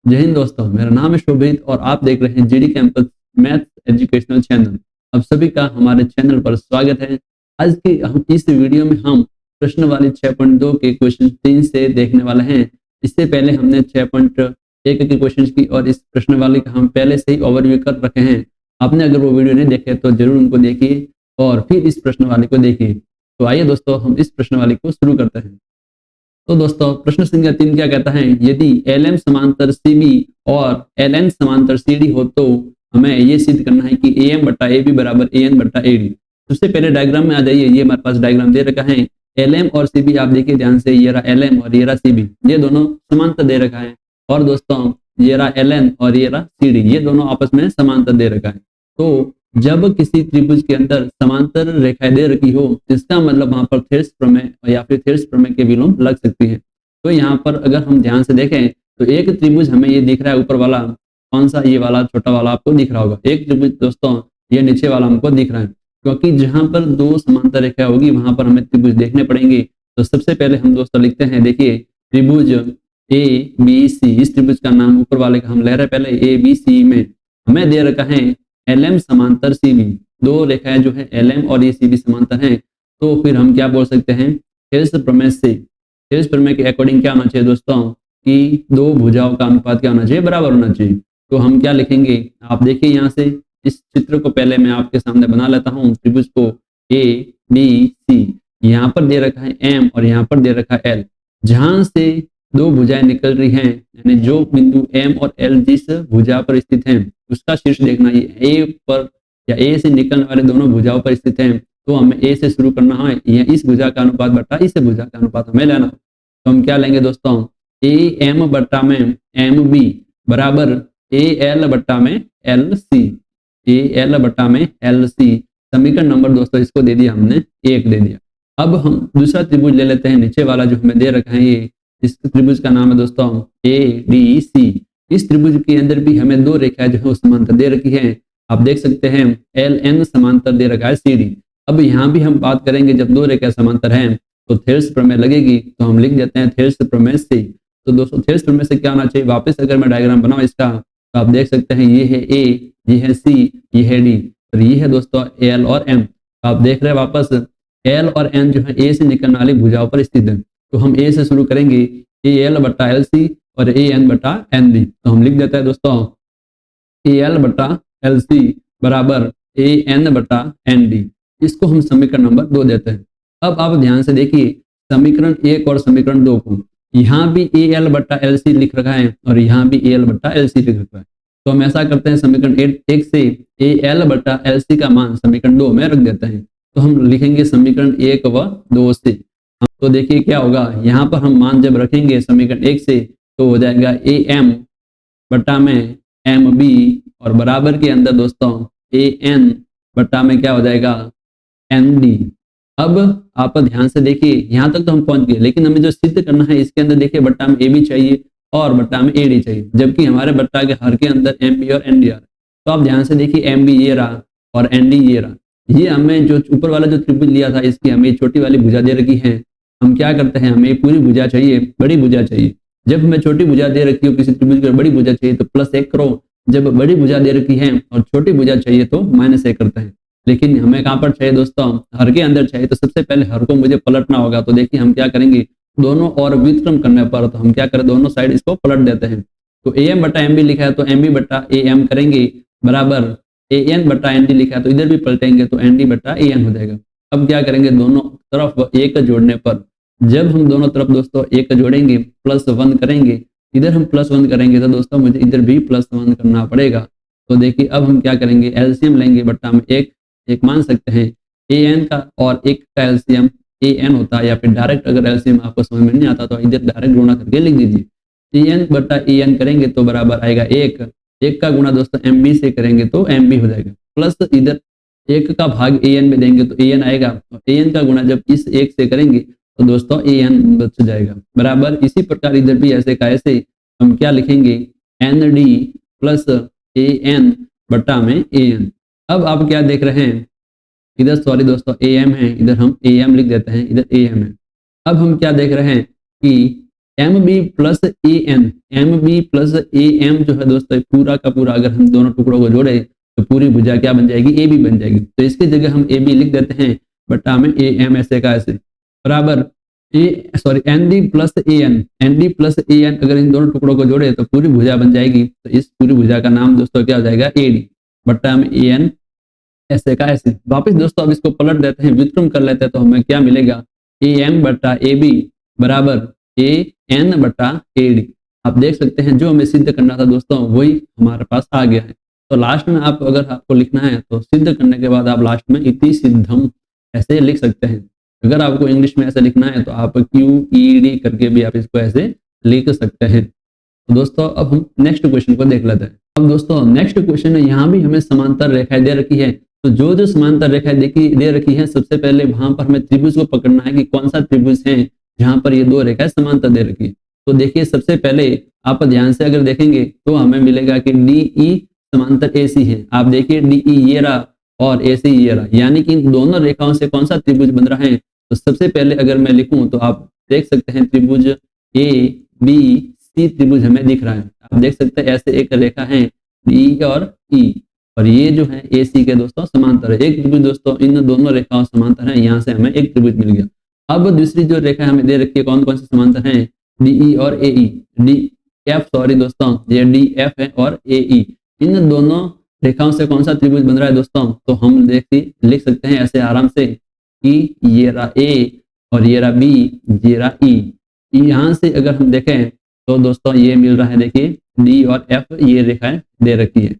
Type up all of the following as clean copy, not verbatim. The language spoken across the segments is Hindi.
जय हिंद दोस्तों, मेरा नाम है शोभित और आप देख रहे हैं GD campus maths educational channel. आप सभी का हमारे चैनल पर स्वागत है। आज की हम इस वीडियो में हम प्रश्न वाली 6.2 के क्वेश्चन 3 से देखने वाले हैं। इससे पहले हमने 6.1 के क्वेश्चन की और इस प्रश्न वाली का हम पहले से ही ओवरव्यू कर रखे हैं। आपने अगर वो वीडियो नहीं देखे तो जरूर उनको देखिए और फिर इस प्रश्न वाली को देखिए। तो आइए दोस्तों, हम इस प्रश्न वाली को शुरू करते हैं। तो दोस्तों, प्रश्न संख्या 3 क्या कहता है, यदि LM समांतर CB और LN समांतर CD हो तो हमें ये सिद्ध करना है कि AM बटा AB बराबर AN बटा AD। सबसे पहले डायग्राम में आ जाइए। ये हमारे पास डायग्राम दे रखा है। LM और CB आप देखिए ध्यान से, ये रहा LM और ये रहा CB, ये दोनों समांतर दे रखा है। और दोस्तों, ये रहा LN और ये रहा CD, ये दोनों आपस में समांतर दे रखा है। तो जब किसी त्रिभुज के अंदर समांतर रेखाएं दे रखी हो, इसका मतलब वहां पर थेल्स प्रमेय या फिर थेल्स प्रमेय के विलोम लग सकती है। तो यहाँ पर अगर हम ध्यान से देखें तो एक त्रिभुज हमें ये दिख रहा है, ऊपर वाला कौन सा, ये वाला छोटा वाला आपको दिख रहा होगा। एक त्रिभुज दोस्तों ये नीचे वाला हमको दिख रहा है, क्योंकि जहां पर दो समांतर रेखा होगी वहां पर हमें त्रिभुज देखने पड़ेंगे। तो सबसे पहले हम दोस्तों लिखते हैं, देखिए त्रिभुज ABC, इस त्रिभुज का नाम ऊपर वाले का हम ले रहे हैं पहले ABC में हमें दे रखा है LM समांतर CB। दो रेखाएं जो है LM और ये CB समांतर हैं। तो फिर हम क्या बोल सकते हैं, थेल्स प्रमेय से, थेल्स प्रमेय के अकॉर्डिंग क्या होना चाहिए दोस्तों कि दो भुजाओं का अनुपात क्या होना चाहिए, बराबर होना चाहिए। तो हम क्या लिखेंगे, आप देखिए यहाँ से इस चित्र को पहले मैं आपके सामने बना लेता हूँ। त्रिभुज को ABC, यहाँ पर दे रखा है M और यहाँ पर दे रखा है L। जहां से दो भुजाएं निकल रही हैं, यानी जो बिंदु M और L जिस भुजा पर स्थित हैं उसका शीर्ष देखना। ये A पर या A से निकलने वाले दोनों भुजाओं पर स्थित हैं, तो हमें A से शुरू करना है। यह इस भुजा का अनुपात बटा इस भुजा का अनुपात हमें लेना। तो हम क्या लेंगे दोस्तों, AM बटा में MB बराबर AL बटा में LC, AL बटा में LC। समीकरण नंबर दोस्तों इसको दे दिया हमने, 1 दे दिया। अब हम दूसरा त्रिभुज ले लेते हैं, नीचे वाला जो हमें दे रखा है। ये इस त्रिभुज का नाम है दोस्तों ADC। इस त्रिभुज के अंदर भी हमें दो रेखाएं जो है समांतर दे रखी है। आप देख सकते हैं LN समांतर दे रखा है CD। अब यहाँ भी हम बात करेंगे, जब दो रेखाएं समांतर हैं तो थेल्स प्रमेय लगेगी। तो हम लिख देते हैं थेल्स प्रमेय से। तो दोस्तों थेल्स प्रमेय से क्या होना चाहिए, वापस अगर मैं डायग्राम बनाऊं इसका तो आप देख सकते हैं ये है A, ये है C, ये है D और ये है दोस्तों L और M। आप देख रहे हैं वापस L और N जो है A से निकलने वाली भुजाओं पर स्थित है। तो हम A से शुरू करेंगे, AL बटा LC और AN बटा ND। तो हम लिख देते हैं दोस्तों AL बटा LC बराबर AN बटा ND। इसको हम समीकरण नंबर 2 देते हैं। अब आप ध्यान से देखिए समीकरण 1 और समीकरण 2 को, यहाँ भी AL बटा LC लिख रखा है और यहाँ भी AL बटा LC लिख रखा है। तो हम ऐसा करते हैं, समीकरण 1 से AL बटा LC का मान समीकरण 2 में रख देते हैं। तो हम लिखेंगे समीकरण 1 व 2 से। तो देखिए क्या होगा, यहाँ पर हम मान जब रखेंगे समीकरण 1 से तो हो जाएगा AM बटा में MB और बराबर के अंदर दोस्तों AN बटा में क्या हो जाएगा ND। अब आप ध्यान से देखिए, यहाँ तक तो हम पहुंच गए, लेकिन हमें जो सिद्ध करना है इसके अंदर देखिए बट्टा में AB चाहिए और बट्टा में AD चाहिए, जबकि हमारे बट्टा के हर के अंदर MB और ND आ रहा है। तो आप ध्यान से देखिए MB ये रहा और ND ये रहा। ये हमें जो ऊपर वाला जो त्रिभुज लिया था इसकी हमें छोटी वाली भुजा दे रखी है। हम क्या करते हैं, हमें पूरी भुजा चाहिए, बड़ी भुजा चाहिए। जब हमें छोटी भुजा दे रखी हो किसी त्रिभुज की, बड़ी भुजा चाहिए तो +1 करो। जब बड़ी भुजा दे रखी है और छोटी भुजा चाहिए तो -1 करते हैं। लेकिन हमें कहाँ पर चाहिए दोस्तों, हर के अंदर चाहिए। तो सबसे पहले हर को मुझे पलटना होगा। तो देखिए हम क्या करेंगे, दोनों और व्युत्क्रम करने पर तो हम क्या करें, दोनों साइड इसको पलट देते हैं। तो AM बटा MB लिखा है तो MB बटा AM करेंगे बराबर AN बटा ND लिखा है तो इधर भी पलटेंगे तो ND बटा AN हो जाएगा। अब क्या करेंगे, दोनों तरफ 1 जोड़ने पर, जब हम दोनों तरफ दोस्तों 1 जोड़ेंगे +1 करेंगे, इधर हम +1 करेंगे तो दोस्तों मुझे इधर भी +1 करना पड़ेगा। तो देखिए अब हम क्या करेंगे, LCM लेंगे बट्टा में 1 मान सकते हैं AN का और 1 का LCM AN होता है, या फिर डायरेक्ट अगर LCM आपको समझ में नहीं आता तो इधर डायरेक्ट गुणा करके लिख दीजिए। AN बटा AN करेंगे तो बराबर आएगा 1 का गुणा दोस्तों MB से करेंगे तो MB हो जाएगा, प्लस इधर 1 का भाग AN में देंगे तो AN आएगा और AN का गुणा जब इस 1 से करेंगे तो दोस्तों AN बच जाएगा बराबर। इसी प्रकार इधर भी ऐसे का ऐसे हम क्या लिखेंगे, ND प्लस AN बटा में AN। अब आप क्या देख रहे हैं, इधर सॉरी दोस्तों AM है, इधर हम AM लिख देते हैं, इधर AM है। अब हम क्या देख रहे हैं कि M B plus A N, M B plus A M जो है दोस्तों पूरा का पूरा अगर हम दोनों टुकड़ों को जोड़े तो पूरी भुजा क्या बन जाएगी, ए बी बन जाएगी। तो इसकी जगह हम ए बी लिख देते हैं बट्टा में ए एम ऐसे का ऐसे बराबर N D plus A N, N D plus A N अगर इन दोनों टुकड़ों को जोड़े तो पूरी भुजा बन जाएगी। तो इस पूरी भुजा का नाम दोस्तों क्या हो जाएगा, ए डी बट्टा में ए एन ऐसे का ऐसे। वापिस दोस्तों अब इसको पलट देते हैं, व्युत्क्रम कर लेते हैं तो हमें क्या मिलेगा, ए एम बट्टा ए बी बराबर ए एन बट्टा ए डी। आप देख सकते हैं जो हमें सिद्ध करना था दोस्तों वही हमारे पास आ गया है। तो लास्ट में आप अगर आपको लिखना है तो सिद्ध करने के बाद आप लास्ट में इति सिद्धम ऐसे लिख सकते हैं। अगर आपको इंग्लिश में ऐसे लिखना है तो आप क्यू ई डी करके भी आप इसको ऐसे लिख सकते हैं। तो दोस्तों अब हम नेक्स्ट क्वेश्चन को देख लेते हैं। अब दोस्तों नेक्स्ट क्वेश्चन है, यहाँ भी हमें समांतर रेखाएं दे रखी है। तो जो समांतर रेखाएं दे रखी है सबसे पहले वहां पर हमें त्रिभुज को पकड़ना है कि कौन सा त्रिभुज है जहां पर ये दो रेखाएं समांतर दे रखी है। तो देखिए सबसे पहले आप ध्यान से अगर देखेंगे तो हमें मिलेगा कि डी ई समांतर ए सी है। आप देखिए डी ई ये रहा और ए सी ये रहा, यानी कि इन दोनों रेखाओं से कौन सा त्रिभुज बन रहा है। तो सबसे पहले अगर मैं लिखूं तो आप देख सकते हैं त्रिभुज ए बी सी त्रिभुज हमें दिख रहा है। आप देख सकते हैं ऐसे एक रेखा है डी और ई और ये जो है ए सी के दोस्तों समांतर है। एक त्रिभुज दोस्तों इन दोनों रेखाओं समांतर है, यहाँ से हमें एक त्रिभुज मिल गया। अब दूसरी जो रेखा हमें दे रखी है कौन कौन से समांतर हैं, डी ई और ए ई, डी एफ सॉरी दोस्तों ये डी एफ है और ए ई, इन दोनों रेखाओं से कौन सा त्रिभुज बन रहा है दोस्तों। तो हम लिख सकते हैं ऐसे आराम से कि ये रहा ए और ये रहा बी, ये रहा ई। यहाँ से अगर हम देखें तो दोस्तों ये मिल रहा है, देखिए डी और एफ ये रेखाएं दे रखी है,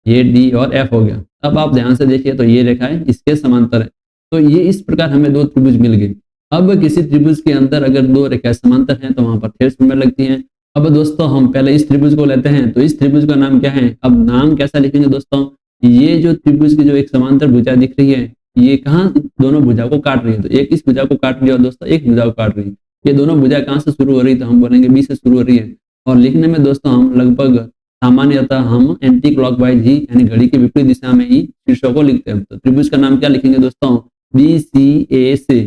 ये डी और एफ हो गया। अब आप ध्यान से देखिए तो ये रेखाएं इसके समांतर है। तो ये इस प्रकार हमें दो त्रिभुज मिल गए। अब किसी त्रिभुज के अंदर अगर दो रेखाएं समांतर हैं तो वहां पर थेट प्रमेय लगती हैं। अब दोस्तों हम पहले इस त्रिभुज को लेते हैं, तो इस त्रिभुज का नाम क्या है। अब नाम कैसा लिखेंगे दोस्तों, ये जो त्रिभुज की जो एक समांतर भुजा दिख रही है ये कहाँ दोनों भुजा को काट रही है। तो एक इस भुजा को काट रही है और दोस्तों एक भुजा को काट रही है। ये दोनों भुजा कहाँ से शुरू हो रही है, तो हम बोलेंगे बी से शुरू हो रही है। और लिखने में दोस्तों हम लगभग सामान्यतः हम एंटी क्लॉकवाइज ही यानी घड़ी की विपरीत दिशा में ही शीर्षों को लिखते हैं। तो त्रिभुज का नाम क्या लिखेंगे दोस्तों, बी सी ए से।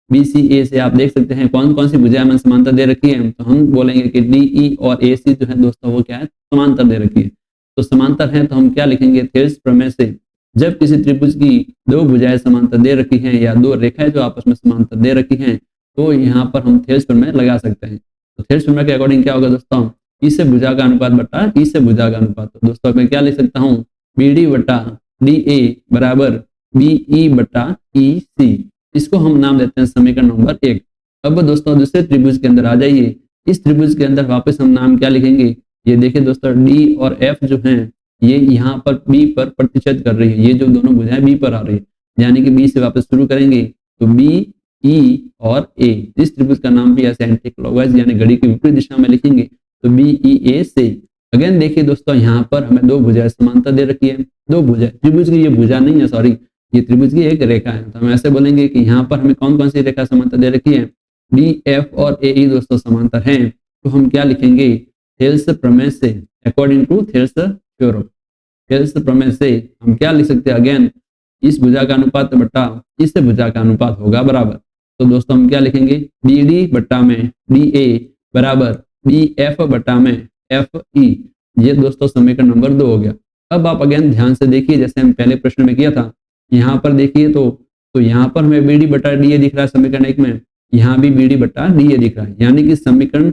बी सी ए से आप देख सकते हैं कौन कौन सी भुजाएं हमें समांतर दे रखी है। तो हम बोलेंगे कि डी ई और ए सी जो है दोस्तों वो क्या है, समांतर दे रखी है। तो समांतर है तो हम क्या लिखेंगे, थेल्स प्रमेय से जब किसी त्रिभुज की दो भुजाएं समांतर दे रखी हैं या दो रेखाएं जो आपस में समांतर दे रखी हैं तो यहाँ पर हम थेल्स प्रमेय लगा सकते हैं। तो थेल्स प्रमेय के अकॉर्डिंग क्या होगा दोस्तों, ई से भुजा का अनुपात बटा ई से भुजा का अनुपात। तो दोस्तों मैं क्या लिख सकता हूँ, बी डी बटा डी ए बराबर बी ई बटा ई सी। इसको हम नाम देते हैं समीकरण नंबर 1। अब दोस्तों दूसरे त्रिभुज के अंदर आ जाइए। इस त्रिभुज के अंदर वापस हम नाम क्या लिखेंगे, ये देखिए दोस्तों डी और एफ जो हैं ये यहाँ पर बी पर प्रतिच्छेद कर रही है। ये जो दोनों भुजाएं बी पर आ रही है, यानी कि बी से वापस शुरू करेंगे तो बी ई और ए। इस त्रिभुज का नाम भी ऐसे एंटी क्लॉकवाइज यानी घड़ी की विपरीत दिशा में लिखेंगे तो बी ई ए से। अगेन देखिए दोस्तों यहाँ पर हमें दो भुजाएं समांतर दे रखी है। दो भुजाएं, त्रिभुज की ये भुजा नहीं है सॉरी, ये त्रिभुज की एक रेखा है। तो हम ऐसे बोलेंगे कि यहाँ पर हमें कौन कौन सी रेखा समांतर दे रखी है, डी एफ और ए ई दोस्तों समांतर हैं। तो हम क्या लिखेंगे, थेल्स प्रमेय से, according to Thales theorem. Thales प्रमेय से हम क्या लिख सकते हैं, अगेन इस भुजा का अनुपात बटा इस भुजा का अनुपात होगा बराबर। तो दोस्तों हम क्या लिखेंगे, डी डी बट्टा में डी ए बराबर बी एफ बटा में एफ ई। ये दोस्तों समीकरण नंबर 2 हो गया। अब आप अगेन ध्यान से देखिए जैसे हम पहले प्रश्न में किया था, यहाँ पर देखिए तो यहाँ पर हमें बी डी बटा डी ए दिख रहा है समीकरण 1 में, यहाँ भी बी डी बटा डी ए दिख रहा है। यानी कि समीकरण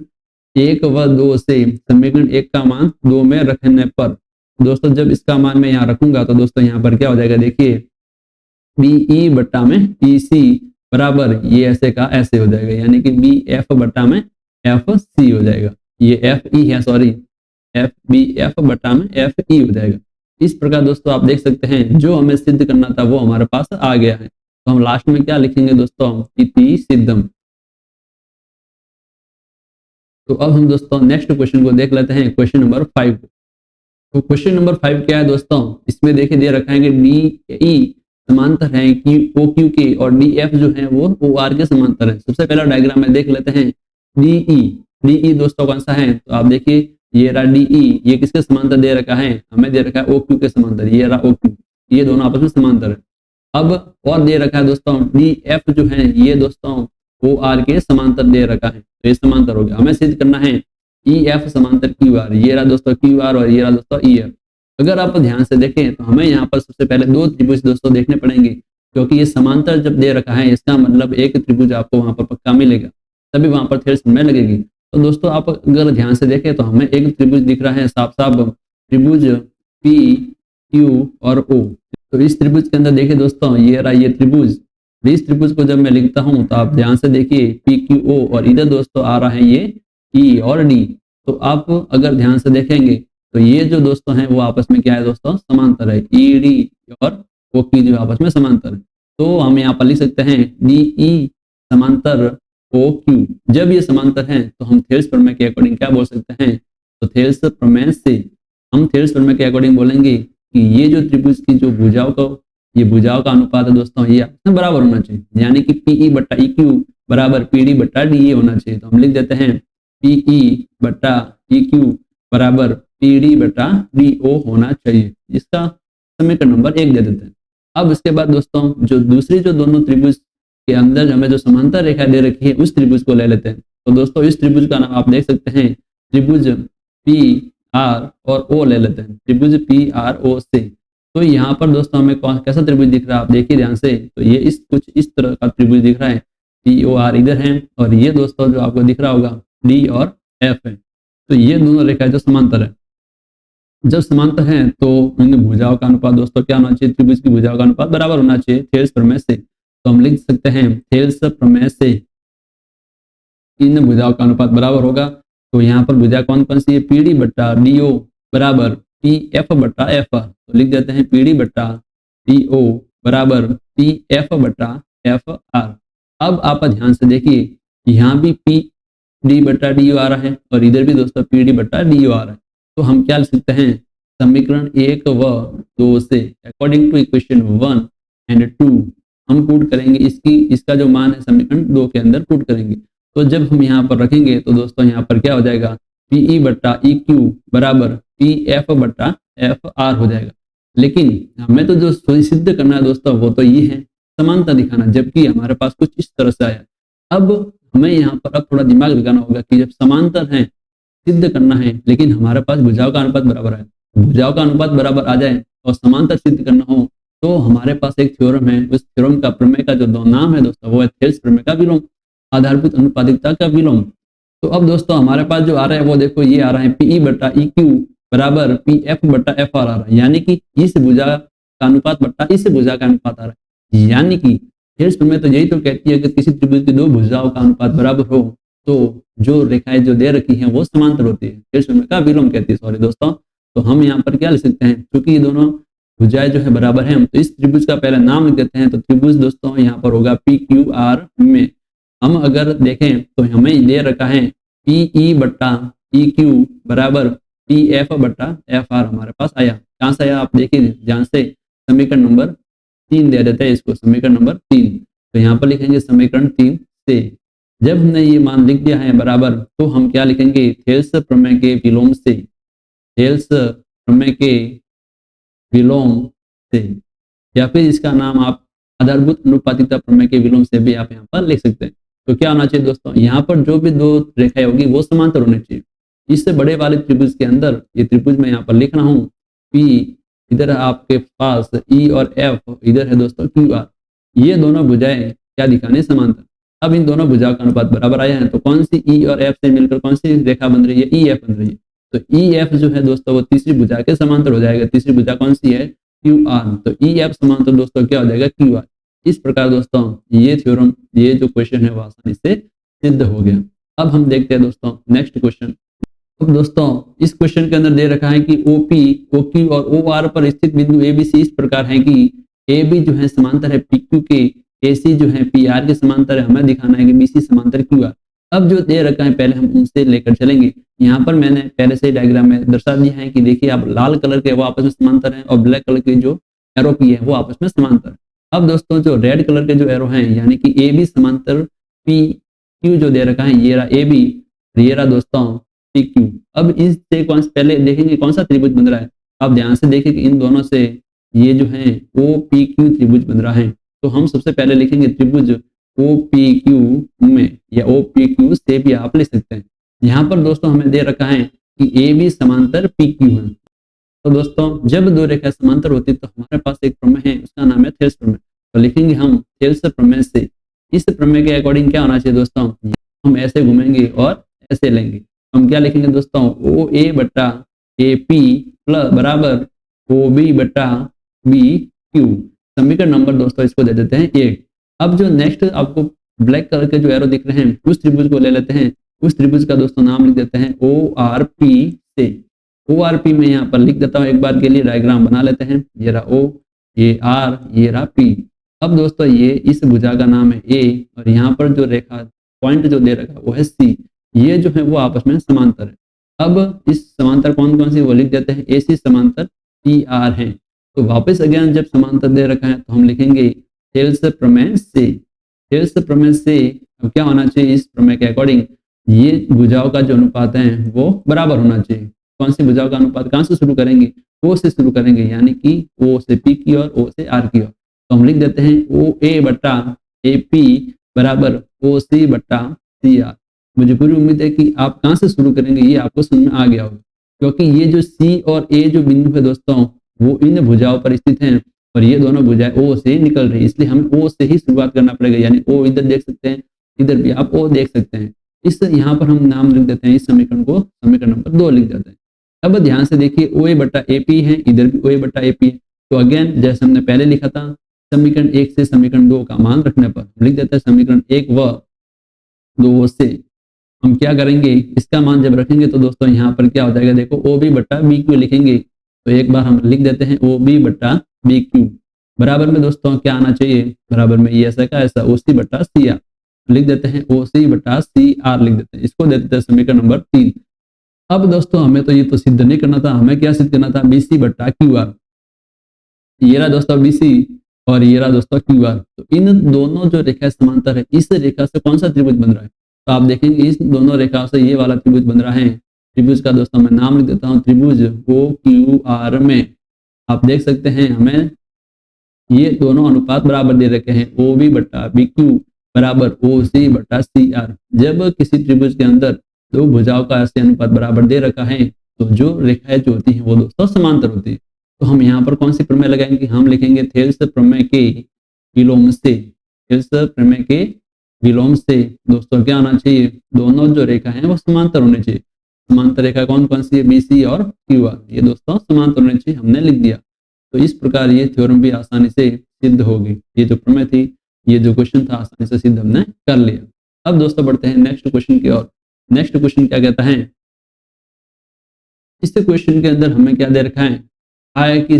1 व 2 से समीकरण 1 का मान 2 में रखने पर दोस्तों जब इसका मान मैं यहाँ रखूंगा तो दोस्तों यहाँ पर क्या हो जाएगा, देखिए बी ई बट्टा में ई सी बराबर ये ऐसे का ऐसे हो जाएगा। यानी कि बी एफ बट्टा में एफ सी हो जाएगा। ये एफ ई है सॉरी, एफ बी एफ बट्टा में एफ ई हो जाएगा। इस प्रकार दोस्तों आप देख सकते हैं जो हमें सिद्ध करना था वो हमारे पास आ गया है। तो हम लास्ट में क्या लिखेंगे दोस्तों, इति सिद्धम। तो अब हम दोस्तों नेक्स्ट क्वेश्चन को देख लेते हैं, क्वेश्चन नंबर 5। तो क्वेश्चन नंबर 5 क्या है दोस्तों, इसमें देखिए दे रखा है कि डी ई समांतर है कि ओ क्यू के और डी एफ जो है वो ओ आर के समांतर है। सबसे पहला डायग्राम में देख लेते हैं डी ई दोस्तों कौन सा है, तो आप देखिए ये रहा डी ई, ये किसके समांतर दे रखा है, हमें दे रखा है ओ क्यू के समांतर। ये रहा ओ क्यू, ये दोनों आपस में समांतर है। अब और दे रखा है दोस्तों डी एफ जो है ये दोस्तों ओ आर के समांतर दे रखा है, तो ये समांतर हो गया। हमें सिद्ध करना है ई एफ समांतर क्यू आर, ये रहा दोस्तों क्यू आर और ये रहा दोस्तों ई एफ। अगर आप ध्यान से देखें तो हमें यहाँ पर सबसे पहले दो त्रिभुज दोस्तों देखने पड़ेंगे, क्योंकि ये समांतर जब दे रखा है इसका मतलब एक त्रिभुज आपको वहां पर पक्का मिलेगा, तभी वहां पर थेल्स प्रमेय लगेगी। तो दोस्तों आप अगर ध्यान से देखें तो हमें एक त्रिभुज दिख रहा है साफ साफ, त्रिभुज पी क्यू और ओ। तो इस त्रिभुज के अंदर देखिए दोस्तों ये रहा ये त्रिभुज, इस त्रिभुज को जब मैं लिखता हूं तो आप ध्यान से देखिए पी क्यू ओ, और इधर दोस्तों आ रहा है ये ई और डी। तो आप अगर ध्यान से देखेंगे तो ये जो दोस्तों हैं वो आपस में क्या है दोस्तों, समांतर है। ई डी और ओ की जो आपस में समांतर है, तो हम यहाँ पर लिख सकते हैं डी ई समांतर ओ क्यू। जब ये समांतर हैं तो हम थेल्स प्रमेय के अकॉर्डिंग क्या बोल सकते हैं, तो थेल्स प्रमेय से हम थेल्स प्रमेय के अकॉर्डिंग बोलेंगे कि ये जो त्रिभुज की जो भुजाओं का ये भुजाओं का अनुपात है दोस्तों, ये आपस में बराबर होना चाहिए, यानी कि पीई बट्टा ई क्यू बराबर पी डी बट्टा डी ए होना चाहिए। तो हम लिख देते हैं पीई बट्टा ई क्यू बराबर पी डी बट्टा डी ओ होना चाहिए। इसका समीकरण नंबर 1 दे देते हैं। अब इसके बाद दोस्तों जो दूसरी जो दोनों त्रिभुज के अंदर हमें जो समांतर रेखा दे रखी है उस त्रिभुज को ले लेते हैं। तो दोस्तों इस त्रिभुज का नाम आप देख सकते हैं त्रिभुज पी आर और ओ ले लेते हैं, त्रिभुज पी आर ओ से। तो यहाँ पर दोस्तों हमें कैसा त्रिभुज दिख रहा है आप देखिए ध्यान से, तो ये कुछ इस तरह का त्रिभुज दिख रहा है, पी ओ आर इधर है और ये दोस्तों जो आपको दिख रहा होगा डी और एफ है। तो ये दोनों रेखाएं जो समांतर है, जब समांतर है तो उनकी भुजाओं का अनुपात दोस्तों क्या होना चाहिए, त्रिभुज की भुजाओं का अनुपात बराबर होना चाहिए थेल्स प्रमेय से। तो हम लिख सकते हैं थेल्स प्रमेय से इन भुजाओं का अनुपात बराबर होगा। तो यहाँ पर भुजा कौन कौन सी है, पी डी बट्टा डी ओ बराबर पी एफ बट्टा एफ आर। तो लिख देते हैं पी डी बट्टा डी ओ बराबर पी एफ बट्टा एफ आर। अब आप ध्यान से देखिए यहाँ भी पी डी बट्टा डी ओ आ रहा है और इधर भी दोस्तों पी डी बट्टा डी ओ आ रहा है। तो हम क्या लिख सकते हैं, समीकरण 1 व 2 से अकॉर्डिंग टू इक्वेशन 1 एंड 2 हम पुट करेंगे इसका जो मान है समीकरण 2 के अंदर पुट करेंगे। तो जब हम यहाँ पर रखेंगे तो दोस्तों यहाँ पर क्या हो जाएगा, पी ई बट्टा ई क्यू बराबर पी एफ बट्टा एफ आर हो जाएगा। लेकिन हमें तो जो सिद्ध करना है दोस्तों वो तो ये है समानता दिखाना, जबकि हमारे पास कुछ इस तरह से आया। अब हमें यहाँ पर अब थोड़ा दिमाग लगाना होगा कि जब समांतर है सिद्ध करना है लेकिन हमारे पास भुजाओं का अनुपात बराबर है, भुजाओं का अनुपात बराबर आ जाए और समांतर सिद्ध करना हो तो हमारे पास एक थ्योरम है, उस थ्योरम का प्रमेय का जो दो नाम है दोस्तों वो है थेल्स प्रमेय का विलोम, आधारभूत अनुपातिकता का विलोम। तो अब दोस्तों हमारे पास जो आ रहा है वो देखो ये आ रहा है पीई बट्टा ई क्यू बराबर पी एफ बट्टा एफ आर आ रहा है, यानी कि इस भुजा का अनुपात बट्टा इस भुजा का अनुपात आ रहा है। यानी कि थेल्स प्रमेय तो यही तो कहती है कि किसी त्रिभुज की दो भुजाओं का अनुपात बराबर हो तो जो रेखाएं जो दे रखी हैं वो समांतर होती है, थेल्स प्रमेय का विलोम कहती है सॉरी दोस्तों। तो हम यहाँ पर क्या लिख सकते हैं, क्योंकि ये दोनों भुजाएं जो है बराबर हैं तो इस त्रिभुज का पहले नाम लिख देते हैं। तो त्रिभुज दोस्तों यहाँ पर होगा पी क्यू आर में। हम अगर देखें तो हमें दे रखा है पी ई बट्टा ई क्यू बराबर पी एफ बट्टा एफ आर हमारे पास आया। कहाँ से आया आप देखिए ध्यान से, समीकरण नंबर 3 दे देते हैं इसको, समीकरण नंबर 3। तो यहाँ पर लिखेंगे समीकरण 3 से। जब हमने ये मान लिख दिया है बराबर तो हम क्या लिखेंगे, थेल्स प्रमेय के विलोम से, थेल्स प्रमेय के विलोम से, या फिर इसका नाम आप आधारभूत अनुपातिकता प्रमेय के विलोम से भी आप यहाँ पर लिख सकते हैं। तो क्या होना चाहिए दोस्तों, यहाँ पर जो भी दो रेखाएं होगी वो समांतर होनी चाहिए। इससे बड़े वाले त्रिभुज के अंदर ये त्रिभुज मैं यहाँ पर लिख रहा हूँ पी, इधर आपके पास ई और एफ, इधर है दोस्तों क्यू आर, ये दोनों भुजाएं क्या दिखाने समांतर। अब इन दोनों भुजाओं का अनुपात बराबर आया है तो कौन सी ई और एफ से मिलकर कौन सी रेखा बन रही है, ई एफ बन रही है। तो ई एफ जो है दोस्तों वो तीसरी भुजा के समांतर हो जाएगा। तीसरी भुजा कौन सी है, क्यू आर। तो ई एफ समांतर दोस्तों क्या हो जाएगा, क्यू आर। इस प्रकार दोस्तों ये थ्योरम, ये जो क्वेश्चन है वो आसानी से सिद्ध हो गया। अब हम देखते हैं दोस्तों नेक्स्ट क्वेश्चन। अब दोस्तों इस क्वेश्चन के अंदर दे रखा है कि ओपी, ओक्यू और ओ आर पर स्थित बिंदु एबीसी इस प्रकार है कि ए बी जो है समांतर है पीक्यू के, एसी जो है पी आर के समांतर है। हमें दिखाना है कि बीसी समांतर क्यू आर। अब जो दे रखा है पहले हम उनसे लेकर चलेंगे। यहाँ पर मैंने पहले से डायग्राम में दर्शा दिया है कि देखिए आप लाल कलर के वो आपस में समांतर हैं और ब्लैक कलर की जो एरो की है वो आपस में समांतर। अब दोस्तों जो रेड कलर के जो एरो हैं यानी कि ए बी समांतर पी क्यू जो दे रखा है, ये रहा ए बी, ये रहा दोस्तों पी क्यू। अब इससे कौन पहले देखेंगे कौन सा त्रिभुज बन रहा है। आप ध्यान से देखिए कि इन दोनों से ये जो है ओ पी क्यू त्रिभुज बन रहा है। तो हम सबसे पहले लिखेंगे त्रिभुज OPQ में या OPQ से भी आप लिख सकते हैं। यहाँ पर दोस्तों हमें दे रखा है कि AB समांतर PQ है। तो दोस्तों जब दो रेखाएं समांतर होती है तो हमारे पास एक प्रमेय है, उसका नाम है थेल्स प्रमेय। तो लिखेंगे हम थेल्स प्रमेय से। इस प्रमेय के अकॉर्डिंग क्या होना चाहिए दोस्तों, हम ऐसे घूमेंगे और ऐसे लेंगे। हम क्या लिखेंगे दोस्तों, OA बटा AP प्लस बराबर OB बटा BQ। समीकरण नंबर दोस्तों इसको दे देते हैं 1। अब जो नेक्स्ट आपको ब्लैक कलर के जो एरो दिख रहे हैं उस त्रिभुज को ले लेते हैं। उस त्रिभुज का दोस्तों नाम लिख देते हैं ORP से। ORP में यहाँ पर लिख देता हूँ एक बार के लिए, डायग्राम बना लेते हैं। ये रहा O, ये R, ये रहा P। अब दोस्तों ये इस भुजा का नाम है A और यहाँ पर जो रेखा पॉइंट जो दे रखा है वो है C। ये जो है वो आपस में समांतर है। अब इस समांतर कौन कौन सी वो लिख देते हैं, AC समांतर PR है। तो वापस अगेन जब समांतर दे रखा है तो हम लिखेंगे थेल्स प्रमेय से। थेल्स प्रमेय से अब क्या होना चाहिए, इस प्रमेय के अकॉर्डिंग ये भुजाओं का जो अनुपात है वो बराबर होना चाहिए। कौन सी भुजाओं का अनुपात कहाँ से शुरू करेंगे, O से शुरू करेंगे, यानी कि O से P की ओर, O से R की ओर। तो हम लिख देते हैं OA बटा AP बराबर OC बटा CR। मुझे पूरी उम्मीद है कि आप कहाँ से शुरू करेंगे ये आपको समझ में आ गया होगा, क्योंकि ये जो C और A जो बिंदु है दोस्तों वो इन भुजाओं पर स्थित हैं और ये दोनों भुजाएं O से निकल रही है, इसलिए हमें O से ही शुरुआत करना पड़ेगा। यानी O इधर देख सकते हैं, इधर भी आप O देख सकते हैं। इस यहाँ पर हम नाम लिख देते हैं, इस समीकरण को समीकरण नंबर 2 लिख देते हैं। अब ध्यान से देखिए OA बटा AP है, इधर भी OA बटा AP है। तो अगेन जैसे हमने पहले लिखा था समीकरण 1 से समीकरण 2 का मान रखने पर लिख देते हैं समीकरण 1 व 2 से हम क्या करेंगे, इसका मान जब रखेंगे तो दोस्तों यहाँ पर क्या हो जाएगा, देखो OB बटा BQ लिखेंगे। तो एक बार हम लिख देते हैं OB बटा BQ बराबर में दोस्तों क्या आना चाहिए, बराबर में ये ऐसा का ऐसा OC बटा CR लिख देते हैं, OC बटा CR लिख देते हैं। इसको दे देते हैं समीकरण नंबर 3। अब दोस्तों हमें तो ये तो सिद्ध नहीं करना था, हमें क्या सिद्ध करना था, BC बटा QR। ये रहा दोस्तों BC और ये रहा दोस्तों QR। तो इन दोनों जो रेखा समांतर है, इस रेखा से कौन सा त्रिभुज बन रहा है, तो आप देखेंगे इस दोनों रेखाओं से ये वाला त्रिभुज बन रहा है। त्रिभुज का दोस्तों मैं नाम लिख देता हूँ, त्रिभुज OQR में आप देख सकते हैं हमें ये दोनों अनुपात बराबर दे रखे हैं, OB बटा BQ बराबर OC बटा CR। जब किसी त्रिभुज के अंदर दो भुजाओं का ऐसे अनुपात बराबर दे रखा है तो जो रेखाएं जो होती हैं वो दोस्तों समांतर होती है। तो हम यहाँ पर कौन सी प्रमेय लगाएंगे, हम लिखेंगे थेल्स प्रमेय के विलोम से। थेल्स प्रमेय के विलोम से दोस्तों क्या आना चाहिए, दोनों जो रेखा है वो समांतर होने चाहिए। समांतर रेखा कौन कौन सी है, BC और QR, ये दोस्तों समांतर होने चाहिए, हमने लिख दिया। तो इस प्रकार ये थ्योरम भी आसानी से सिद्ध होगी। ये जो प्रमेय थी, ये जो क्वेश्चन था आसानी से सिद्ध हमने कर लिया। अब दोस्तों बढ़ते हैं नेक्स्ट क्वेश्चन की ओर। नेक्स्ट क्वेश्चन क्या कहता है, इस क्वेश्चन के अंदर हमें क्या दे रखा है, आया कि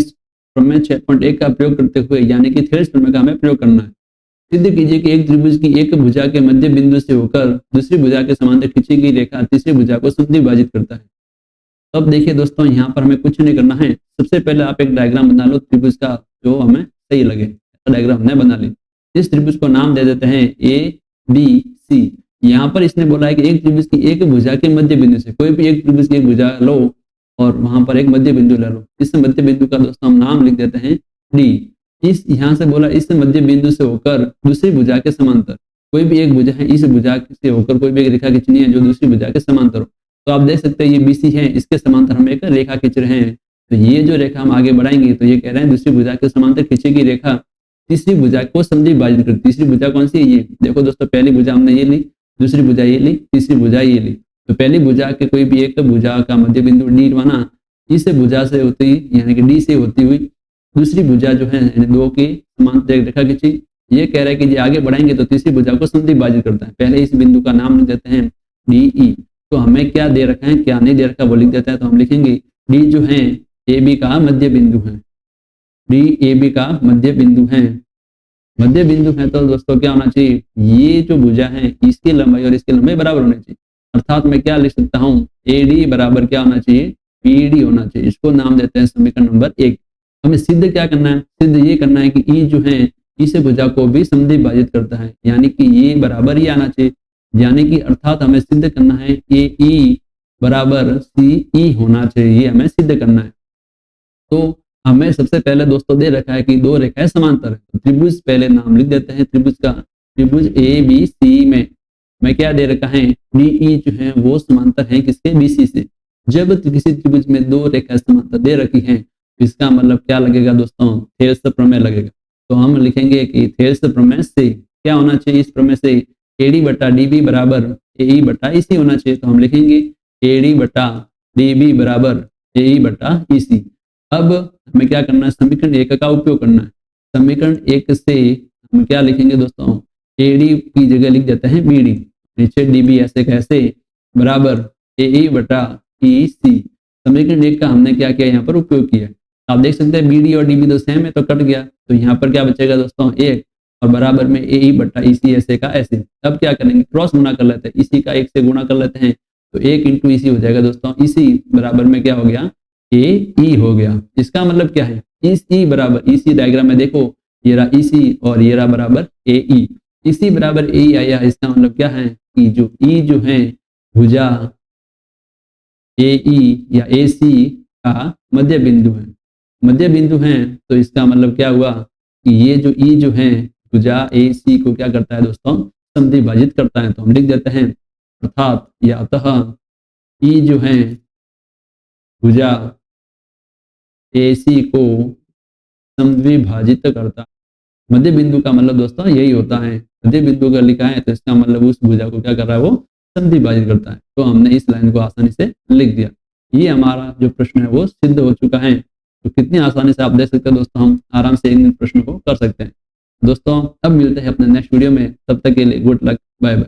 प्रमेय 6.1 का प्रयोग करते हुए यानी कि थेल्स प्रमेय का हमें प्रयोग करना है। सिद्ध कीजिए कि एक त्रिभुज की एक भुजा के मध्य बिंदु से होकर दूसरी भुजा के समांतर खींची गई रेखा तीसरी भुजा को समद्विभाजित करता है। अब देखिए दोस्तों यहाँ पर हमें कुछ नहीं करना है, सबसे पहले आप एक डायग्राम बना लो त्रिभुज का जो हमें सही लगे। ऐसा डायग्राम हमने बना ली। इस त्रिभुज को नाम दे देते हैं ABC। यहाँ पर इसने बोला है कि एक त्रिभुज की एक भुजा के मध्य बिंदु से, कोई भी एक त्रिभुज की एक भुजा लो और वहां पर एक मध्य बिंदु ले लो। इस मध्य बिंदु का दोस्तों हम नाम लिख देते हैं D। इस यहाँ से बोला इस मध्य बिंदु से होकर दूसरी भुजा के समांतर, कोई भी एक भुजा है इस भुजा से होकर कोई भी एक रेखा खींचनी है जो दूसरी भुजा के समांतर हो। तो आप देख सकते हैं ये BC है, इसके समांतर हम एक रेखा खींच रहे हैं। तो ये जो रेखा हम आगे बढ़ाएंगे तो ये कह रहे हैं दूसरी भुजा के समांतर खींचेगी रेखा तीसरी भुजा को समद्विभाजित करती। तीसरी भुजा कौन सी है, ये देखो दोस्तों, पहली भुजा हमने ये ली, दूसरी भुजा ये ली, तीसरी भुजा ये ली। तो पहली भुजा के कोई भी एक भुजा का मध्य बिंदु D माना, इस भुजा से होती यानी कि D से होती हुई दूसरी भुजा जो है दो की समांतर एक रेखा खींची। ये कह रहा है कि ये आगे बढ़ाएंगे तो तीसरी भुजा को समद्विभाजित करता है। पहले इस बिंदु का नाम लिख देते हैं DE। तो हमें क्या दे रखा है क्या नहीं दे रखा वो लिख देता है। तो हम लिखेंगे D जो है AB का मध्य बिंदु है, D AB का मध्य बिंदु है। मध्य बिंदु है तो दोस्तों क्या होना चाहिए, ये जो भुजा है इसकी लंबाई और इसकी लंबाई बराबर होनी चाहिए। अर्थात मैं क्या लिख सकता हूँ, AD बराबर क्या होना चाहिए, BD होना चाहिए। इसको नाम देते हैं समीकरण नंबर 1। हमें सिद्ध क्या करना है, सिद्ध ये करना है कि E जो है इस भुजा को भी समद्विभाजित करता है, यानी कि ये बराबर ही आना चाहिए। यानी कि अर्थात हमें सिद्ध करना है AE बराबर CE होना चाहिए, हमें सिद्ध करना है। तो हमें सबसे पहले दोस्तों दे रखा है कि दो रेखाएं समांतर है। तो त्रिभुज पहले नाम लिख देते हैं त्रिभुज का, त्रिभुज ए बी सी में मैं क्या दे रखा है, डी ई जो है वो समांतर है किसके, बीसी से। जब किसी त्रिभुज में दो रेखा समांतर दे रखी है, इसका मतलब क्या लगेगा दोस्तों, थेल्स प्रमेय लगेगा। तो हम लिखेंगे कि थेल्स प्रमेय से क्या होना चाहिए, इस प्रमेय से एडी बटा डीबी बराबर एई बटा ईसी होना चाहिए। तो हम लिखेंगे एडी बटा डीबी बराबर एई बटा ईसी। अब हमें क्या करना है, समीकरण 1 का उपयोग करना है। समीकरण 1 से हम क्या लिखेंगे दोस्तों, एडी की जगह लिख देते हैं बीडी, नीचे डीबी ऐसे कैसे बराबर एई बटा ईसी। समीकरण 1 का हमने क्या किया, यहाँ पर उपयोग किया। आप देख सकते हैं बीडी और डीबी तो सेम है, तो कट गया। तो यहाँ पर क्या बचेगा दोस्तों, 1 और बराबर में एई बटा ईसी ऐसे का ऐसे। अब क्या करेंगे, क्रॉस गुणा कर लेते हैं, इसी का 1 से गुणा कर लेते हैं, तो 1 इंटू ईसी हो जाएगा दोस्तों। इसी बराबर में क्या हो गया, ए ई हो गया। इसका मतलब क्या है, इस ई बराबर, इसी डायग्राम में देखो ये रहा इसी और ये रहा बराबर ए ई, इसी बराबर ए ई आया। इसका मतलब क्या है कि जो ई जो है भुजा ए ई या ए सी का मध्य बिंदु है, मध्य बिंदु है। तो इसका मतलब क्या हुआ कि ये जो ई जो है भुजा ए सी को क्या करता है दोस्तों, समद्विभाजित करता है। तो हम लिख देते हैं अर्थात या अतः ई जो है भुजा ए सी को समद्विभाजित करता है। मध्य बिंदु का मतलब दोस्तों यही होता है, मध्य बिंदु अगर लिखा है तो इसका मतलब उस भुजा को क्या कर रहा है, वो समद्विभाजित करता है। तो हमने इस लाइन को आसानी से लिख दिया। ये हमारा जो प्रश्न है वो सिद्ध हो चुका है। तो कितनी आसानी से आप देख सकते हैं दोस्तों, हम आराम से इन प्रश्न को कर सकते हैं। दोस्तों अब मिलते हैं अपने नेक्स्ट वीडियो में, तब तक के लिए गुड लक, बाय बाय।